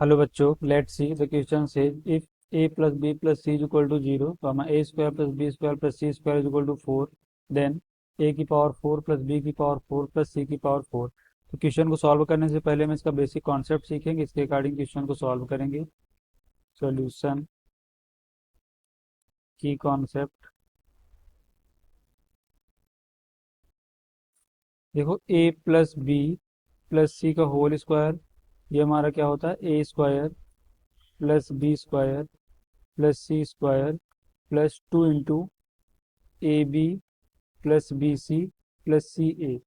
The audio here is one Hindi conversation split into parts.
हेलो बच्चों, लेट्स सी द क्वेश्चन से if a plus B plus C is equal to zero, तो हमें A square plus B square plus C square is equal to four, then A की पावर फोर प्लस बी की पावर फोर प्लस सी की पावर फोर। तो क्वेश्चन को सॉल्व करने से पहले हम इसका बेसिक कॉन्सेप्ट सीखेंगे, इसके अकॉर्डिंग क्वेश्चन को सॉल्व करेंगे। सॉल्यूशन की कॉन्सेप्ट देखो, A plus B plus C का होल स्क्वायर, ये हमारा क्या होता है, A square plus B square plus C square plus two into A B plus B C plus C A.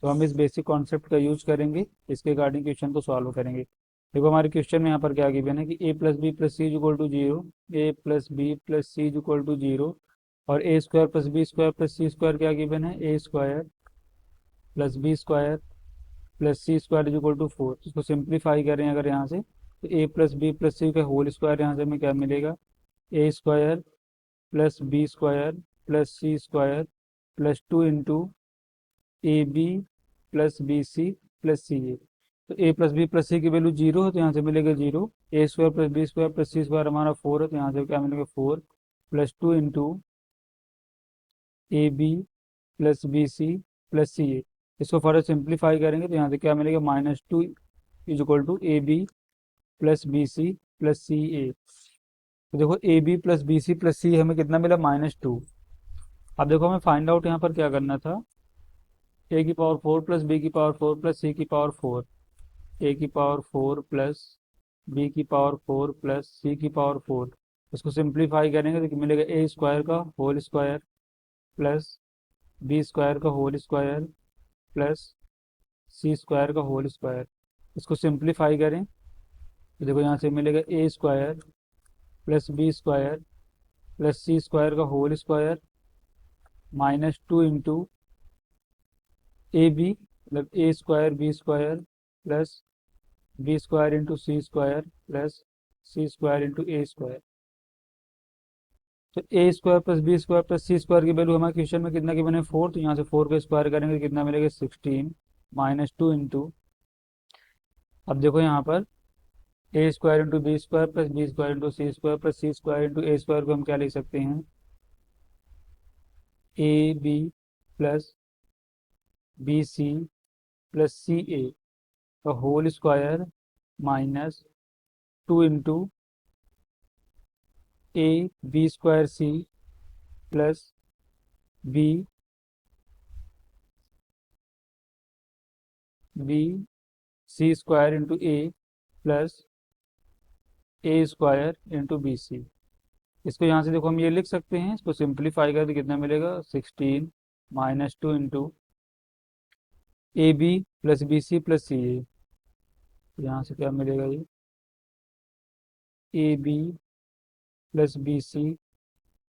तो हम इस बेसिक कॉन्सेप्ट का यूज करेंगे, इसके अकॉर्डिंग क्वेश्चन को सॉल्व करेंगे। देखो हमारे क्वेश्चन में यहाँ पर क्या गिवन है कि A plus B plus C is equal to zero, A plus B plus C is equal to zero, और A square plus B square plus C square क्या गिवन है, A square plus B square plus C square is equal to four. इसको सिंप्लीफाई करें अगर यहाँ से, तो A plus B plus C का होल स्क्वायर यहाँ से हमें क्या मिलेगा, A square plus B square plus C square plus two into A B plus B C plus C A. तो A plus B plus C की वैल्यू जीरो है, तो यहाँ से मिलेगा zero. A square plus B square plus C square हमारा फोर है, तो यहाँ से क्या मिलेगा four plus two into A B plus B C plus C A. इसको फर्दर सिंप्लीफाई करेंगे तो यहाँ से क्या मिलेगा, minus two is equal to A B plus B C plus C A. तो देखो A B plus B C plus C हमें कितना मिला, माइनस टू। अब देखो हमें फाइंड आउट यहाँ पर क्या करना था, ए की पावर फोर प्लस बी की पावर फोर प्लस सी की पावर फोर, ए की पावर फोर प्लस बी की पावर फोर प्लस सी की पावर फोर। इसको सिंप्लीफाई करेंगे तो मिलेगा ए स्क्वायर का whole square plus B square का whole square plus C square का होल स्क्वायर। इसको सिंप्लीफाई करें तो देखो यहाँ से मिलेगा A square plus B square plus C square का whole square minus two into A B, मतलब A square B square plus B square into C square plus C square into A square. तो A square plus B square plus C square की वैल्यू हमारे क्वेश्चन में कितना की बने, फोर, तो यहाँ से फोर का स्क्वायर करेंगे तो कितना मिलेगा, सिक्सटीन माइनस टू इंटू, अब देखो यहाँ पर A square into B square plus B square into C square plus C square into A square को हम क्या लिख सकते हैं, A B plus B C plus C A का whole square minus two into A B square C plus B B C square into A plus A square into B C. इसको यहाँ से देखो हम ये लिख सकते हैं, इसको सिंप्लीफाई कर तो कितना मिलेगा, sixteen minus two into A B plus B C plus C A. यहाँ से क्या मिलेगा, ये A B plus B C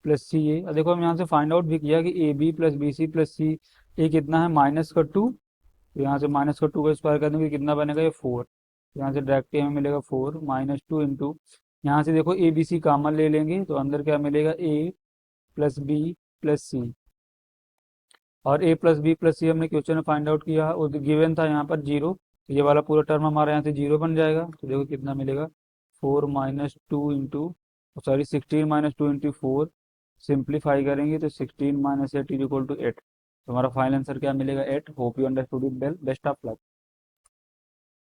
plus C A. और देखो हम यहाँ से फाइंड आउट भी किया कि A B plus B C plus C A कितना है, माइनस का टू। तो यहाँ से माइनस का टू का स्क्वायर कर देंगे कितना बनेगा, ये फोर। यहाँ से डायरेक्टली हमें मिलेगा फोर माइनस टू इंटू, यहाँ से देखो ए बी सी कॉमन ले लेंगे तो अंदर क्या मिलेगा, ए प्लस बी प्लस सी, और ए प्लस बी प्लस सी हमने क्वेश्चन में फाइंड आउट किया और गिवन था यहाँ पर जीरो, तो ये वाला पूरा टर्म हमारे यहाँ से जीरो बन जाएगा। तो देखो कितना मिलेगा, four minus two into, sorry sixteen minus two into four, simplify करेंगे तो sixteen minus eight is equal to eight. तो हमारा फाइनल आंसर क्या मिलेगा, eight. Hope you understood it well, best of luck.